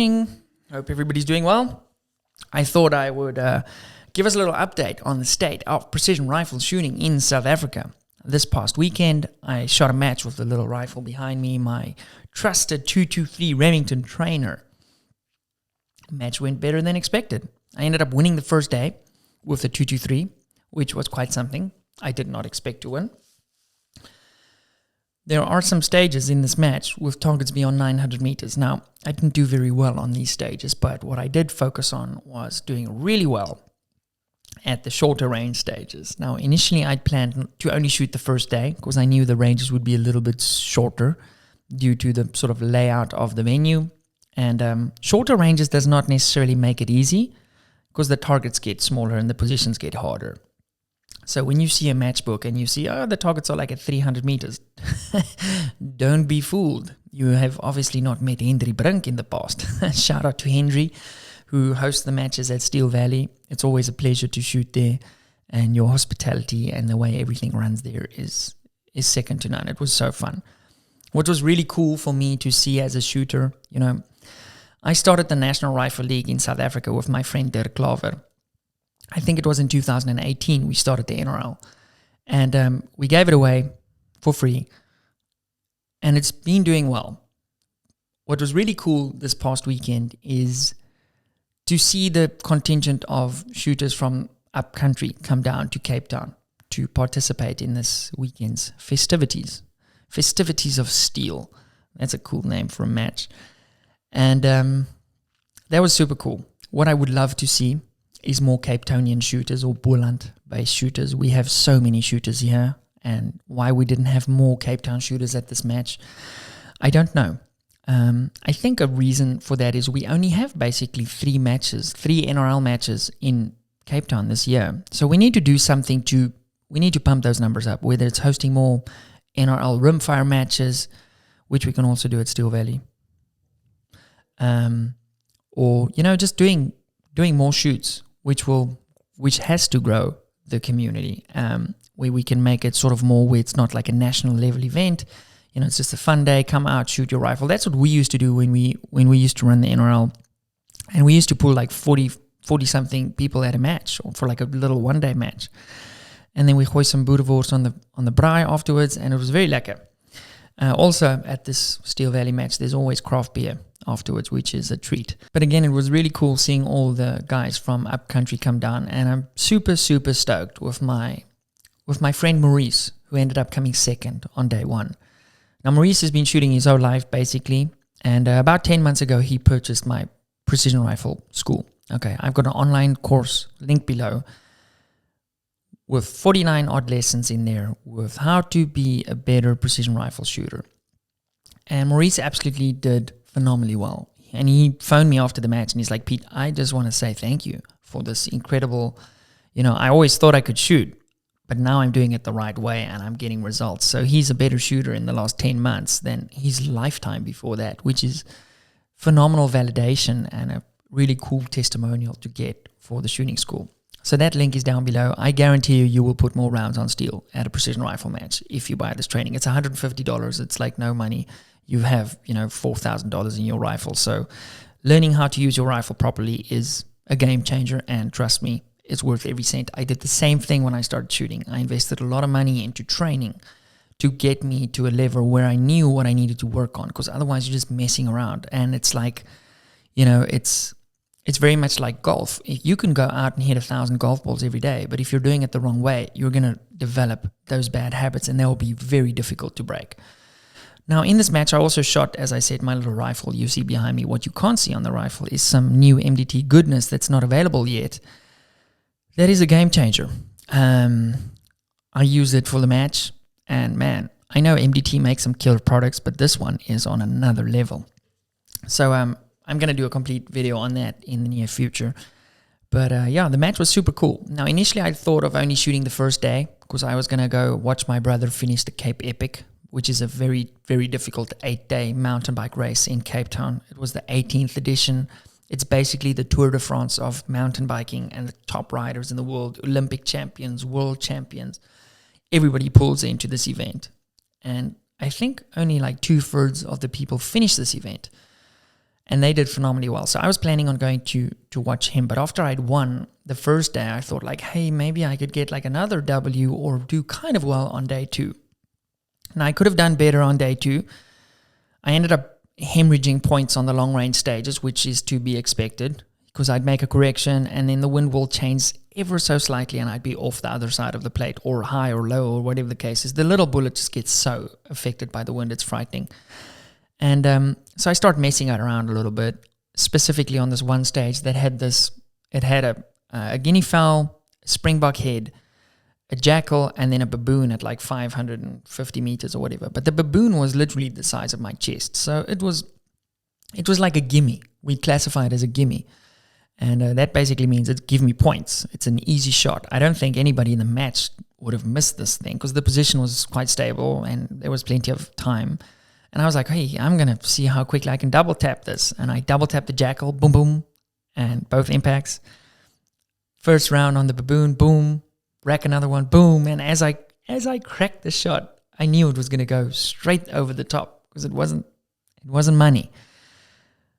morning. Hope everybody's doing well. I thought I would give us a little update on the state of precision rifle shooting in South Africa. This past weekend, I shot a match with the little rifle behind me, my trusted 223 Remington trainer. Match went better than expected. I ended up winning the first day with the 223, which was quite something. I did not expect to win. There are some stages in this match with targets beyond 900 meters. Now, I didn't do very well on these stages, but what I did focus on was doing really well at the shorter range stages. Now, initially, I'd planned to only shoot the first day because I knew the ranges would be a little bit shorter due to the sort of layout of the venue. And shorter ranges does not necessarily make it easy because the targets get smaller and the positions get harder. So when you see a matchbook and you see, the targets are like at 300 meters, don't be fooled. You have obviously not met Henry Brink in the past. Shout out to Henry, who hosts the matches at Steel Valley. It's always a pleasure to shoot there, and your hospitality and the way everything runs there is second to none. It was so fun. What was really cool for me to see as a shooter, I started the National Rifle League in South Africa with my friend Dirk Klaver. I think it was in 2018 we started the NRL. And we gave it away for free. And it's been doing well. What was really cool this past weekend is to see the contingent of shooters from upcountry come down to Cape Town to participate in this weekend's festivities. Festivities of Steel. That's a cool name for a match. And that was super cool. What I would love to see is more Cape Townian shooters or Boland-based shooters. We have so many shooters here, and why we didn't have more Cape Town shooters at this match, I don't know. I think a reason for that is we only have basically three NRL matches in Cape Town this year. So we need to do something we need to pump those numbers up, whether it's hosting more NRL rimfire matches, which we can also do at Steel Valley. Or, just doing more shoots, which has to grow the community, where we can make it sort of more where it's not like a national level event. It's just a fun day, come out, shoot your rifle. That's what we used to do when we used to run the NRL. And we used to pull like 40 something people at a match, or for like a little one day match. And then we hoist some boerewors on the braai afterwards, and it was very lekker. Also, at this Steel Valley match, there's always craft beer afterwards, which is a treat. But again, it was really cool seeing all the guys from upcountry come down, and I'm super, super stoked with my friend Maurice, who ended up coming second on day one. Now, Maurice has been shooting his whole life, basically, and about 10 months ago, he purchased my precision rifle school. Okay, I've got an online course, link below, with 49 odd lessons in there with how to be a better precision rifle shooter. And Maurice absolutely did phenomenally well. And he phoned me after the match and he's like, Pete, I just want to say thank you for this incredible, I always thought I could shoot, but now I'm doing it the right way and I'm getting results. So he's a better shooter in the last 10 months than his lifetime before that, which is phenomenal validation and a really cool testimonial to get for the shooting school. So that link is down below. I guarantee you will put more rounds on steel at a precision rifle match if you buy this training. It's $150. It's like no money. You have, $4,000 in your rifle. So learning how to use your rifle properly is a game changer. And trust me, it's worth every cent. I did the same thing when I started shooting. I invested a lot of money into training to get me to a level where I knew what I needed to work on. Because otherwise you're just messing around. And it's like, it's very much like golf. You can go out and hit 1,000 golf balls every day, but if you're doing it the wrong way, you're going to develop those bad habits, and they will be very difficult to break. Now, in this match, I also shot, as I said, my little rifle. You see behind me. What you can't see on the rifle is some new MDT goodness that's not available yet. That is a game changer. I used it for the match, and man, I know MDT makes some killer products, but this one is on another level. So, I'm going to do a complete video on that in the near future. But the match was super cool. Now, initially I thought of only shooting the first day because I was going to go watch my brother finish the Cape Epic, which is a very, very difficult 8-day mountain bike race in Cape Town. It was the 18th edition. It's basically the Tour de France of mountain biking, and the top riders in the world, Olympic champions, world champions, everybody pulls into this event. And I think only like 2/3 of the people finish this event. And they did phenomenally well. So I was planning on going to watch him. But after I'd won the first day, I thought like, hey, maybe I could get like another W or do kind of well on day 2. And I could have done better on day 2. I ended up hemorrhaging points on the long range stages, which is to be expected, because I'd make a correction and then the wind will change ever so slightly and I'd be off the other side of the plate, or high or low, or whatever the case is. The little bullet just gets so affected by the wind, it's frightening. And so I started messing around a little bit, specifically on this one stage that had a guinea fowl, a springbok head, a jackal, and then a baboon at like 550 meters or whatever. But the baboon was literally the size of my chest. So it was like a gimme. We classify it as a gimme. And that basically means it give me points. It's an easy shot. I don't think anybody in the match would have missed this thing because the position was quite stable and there was plenty of time. And I was like, hey, I'm going to see how quickly I can double tap this. And I double tapped the jackal, boom, boom, and both impacts. First round on the baboon, boom, rack another one, boom. And as I cracked the shot, I knew it was going to go straight over the top because it wasn't money.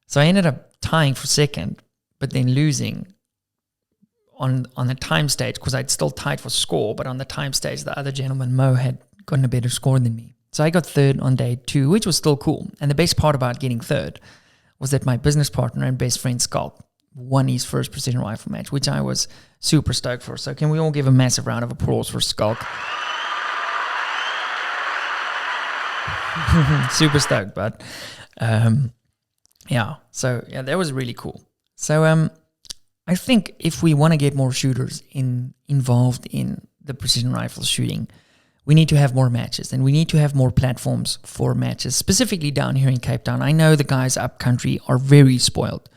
So I ended up tying for second, but then losing on the time stage because I'd still tied for score. But on the time stage, the other gentleman, Mo, had gotten a better score than me. So I got third on day 2, which was still cool. And the best part about getting third was that my business partner and best friend, Skulk, won his first precision rifle match, which I was super stoked for. So can we all give a massive round of applause for Skulk? Super stoked, but yeah. So yeah, that was really cool. So I think if we want to get more shooters involved in the precision rifle shooting, we need to have more matches and we need to have more platforms for matches, specifically down here in Cape Town. I know the guys up country are very spoiled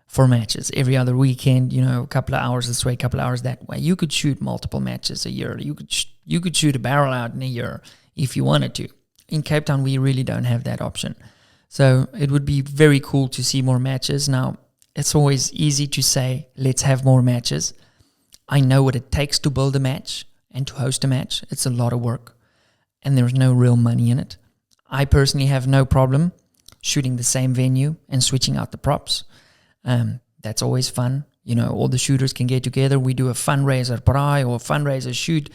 for matches. Every other weekend, a couple of hours this way, a couple of hours that way. You could shoot multiple matches a year. You could shoot a barrel out in a year if you wanted to. In Cape Town, we really don't have that option. So it would be very cool to see more matches. Now, it's always easy to say, let's have more matches. I know what it takes to build a match and to host a match. It's a lot of work and there's no real money in it. I personally have no problem shooting the same venue and switching out the props. That's always fun. All the shooters can get together. We do a fundraiser braai or a fundraiser shoot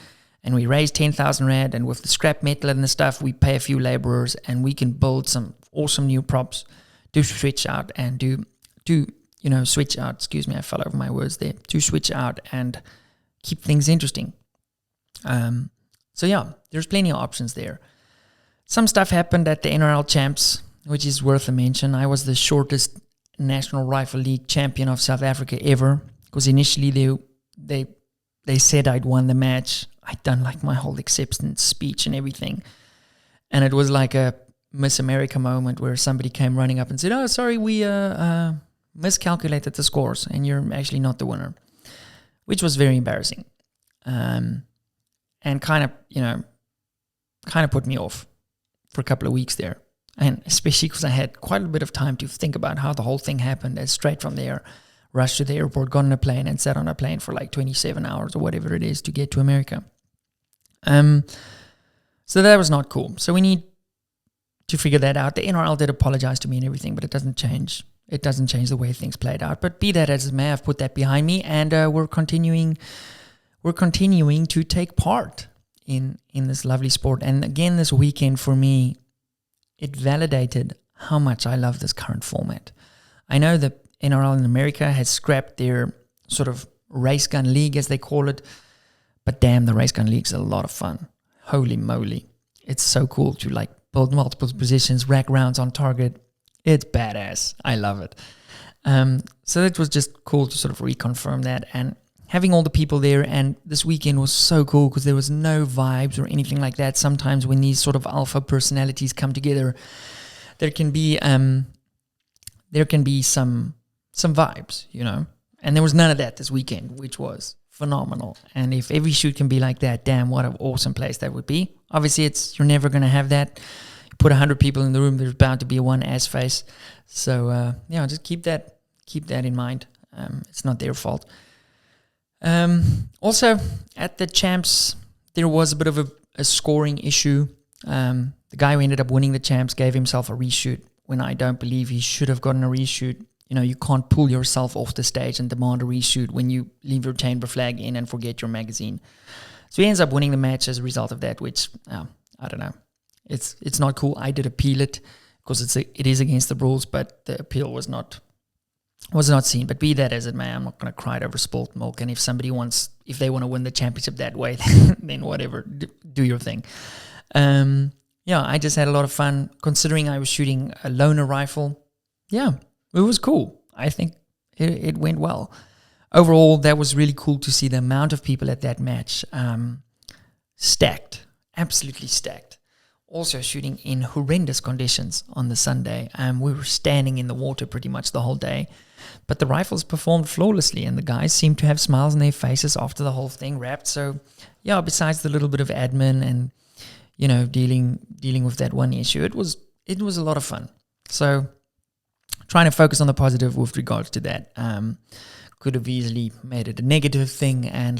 and we raise 10,000 Rand, and with the scrap metal and the stuff, we pay a few laborers and we can build some awesome new props to switch out and switch out. Excuse me, I fell over my words there. To switch out and keep things interesting. So yeah, there's plenty of options there. Some stuff happened at the NRL Champs, which is worth a mention. I was the shortest National Rifle League champion of South Africa ever, because initially they said I'd won the match. I'd done like my whole acceptance speech and everything, and it was like a Miss America moment where somebody came running up and said, "Oh, sorry, we miscalculated the scores, and you're actually not the winner," which was very embarrassing. And kind of put me off for a couple of weeks there. And especially because I had quite a bit of time to think about how the whole thing happened. And straight from there, rushed to the airport, got on a plane and sat on a plane for like 27 hours or whatever it is to get to America. So that was not cool. So we need to figure that out. The NRL did apologize to me and everything, but it doesn't change. It doesn't change the way things played out. But be that as it may, I've put that behind me, and we're continuing to take part in this lovely sport. And again, this weekend for me, it validated how much I love this current format. I know the NRL in America has scrapped their sort of race gun league, as they call it, but damn, the race gun league's a lot of fun. Holy moly. It's so cool to like build multiple positions, rack rounds on target. It's badass. I love it. So it was just cool to sort of reconfirm that, and having all the people there. And this weekend was so cool because there was no vibes or anything like that. Sometimes when these sort of alpha personalities come together, there can be some vibes, and there was none of that this weekend, which was phenomenal. And if every shoot can be like that, damn, what an awesome place that would be. Obviously, you're never going to have that. You put 100 people in the room, there's bound to be one ass face. So just keep that in mind. It's not their fault. Also, at the Champs, there was a bit of a scoring issue. The guy who ended up winning the Champs gave himself a reshoot when I don't believe he should have gotten a reshoot. You can't pull yourself off the stage and demand a reshoot when you leave your chamber flag in and forget your magazine. So he ends up winning the match as a result of that, which, I don't know. It's not cool. I did appeal it because it is against the rules, but the appeal was not seen. But be that as it may, I'm not going to cry over spilt milk. And if they want to win the championship that way, then whatever, do your thing. I just had a lot of fun considering I was shooting a loner rifle. Yeah, it was cool. I think it went well. Overall, that was really cool to see the amount of people at that match. Stacked, absolutely stacked. Also shooting in horrendous conditions on the Sunday. We were standing in the water pretty much the whole day. But the rifles performed flawlessly, and the guys seemed to have smiles on their faces after the whole thing wrapped. So, yeah, besides the little bit of admin and, dealing with that one issue, it was a lot of fun. So, trying to focus on the positive with regards to that. Could have easily made it a negative thing and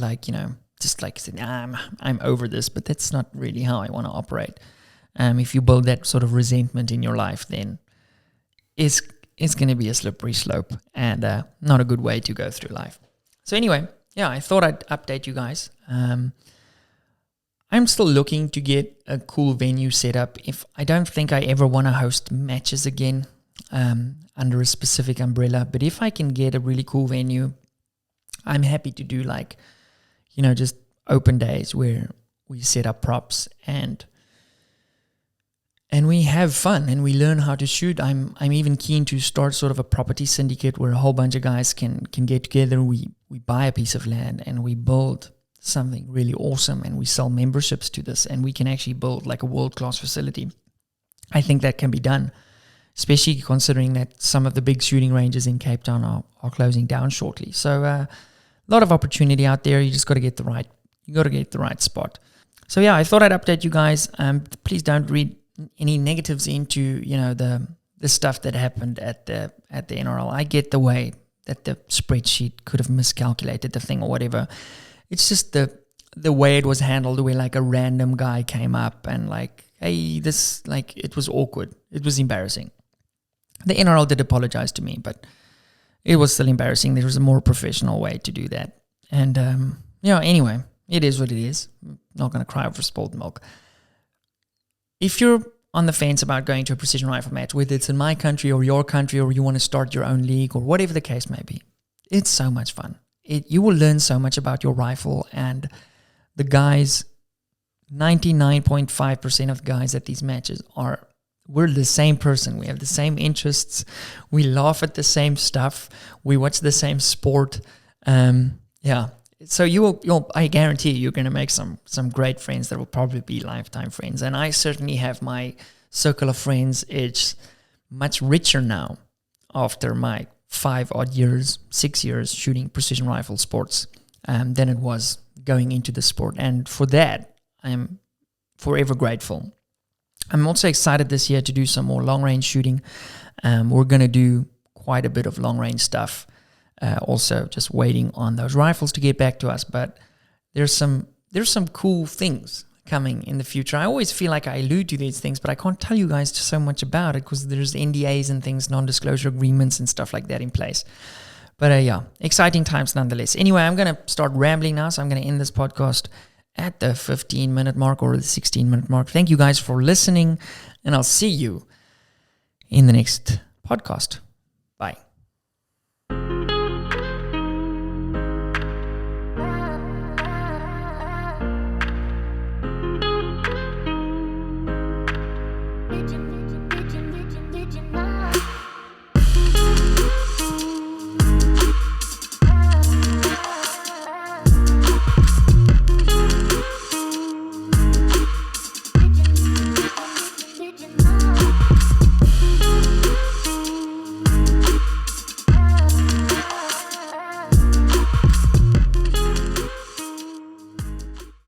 just said, I'm over this, but that's not really how I want to operate. If you build that sort of resentment in your life, then it's going to be a slippery slope and not a good way to go through life. So anyway, I thought I'd update you guys. I'm still looking to get a cool venue set up. I don't think I ever want to host matches again under a specific umbrella, but if I can get a really cool venue, I'm happy to do just open days where we set up props and we have fun and we learn how to shoot. I'm even keen to start sort of a property syndicate where a whole bunch of guys can get together. We buy a piece of land and we build something really awesome and we sell memberships to this and we can actually build a world-class facility. I think that can be done, especially considering that some of the big shooting ranges in Cape Town are closing down shortly. So a lot of opportunity out there. You just got to get the right spot. So I thought I'd update you guys. Please don't read any negatives into the stuff that happened at the NRL. I get the way that the spreadsheet could have miscalculated the thing or whatever. It's just the way it was handled, where a random guy came up and hey, this it was awkward. It was embarrassing. The NRL did apologize to me, but it was still embarrassing. There was a more professional way to do that. And anyway, it is what it is. I'm not going to cry over spilled milk. If you're on the fence about going to a precision rifle match, whether it's in my country or your country, or you want to start your own league or whatever the case may be, it's so much fun. You will learn so much about your rifle, and the guys, 99.5% of the guys at these matches we're the same person. We have the same interests. We laugh at the same stuff. We watch the same sport. So I guarantee you're going to make some great friends that will probably be lifetime friends. And I certainly have my circle of friends. It's much richer now after my 6 years shooting precision rifle sports than it was going into the sport. And for that, I'm forever grateful. I'm also excited this year to do some more long-range shooting. We're going to do quite a bit of long-range stuff. Also, just waiting on those rifles to get back to us. But there's some cool things coming in the future. I always feel like I allude to these things, but I can't tell you guys so much about it because there's NDAs and things, non-disclosure agreements and stuff like that in place. But exciting times nonetheless. Anyway, I'm going to start rambling now, so I'm going to end this podcast at the 15-minute mark or the 16-minute mark. Thank you guys for listening, and I'll see you in the next podcast. Bye.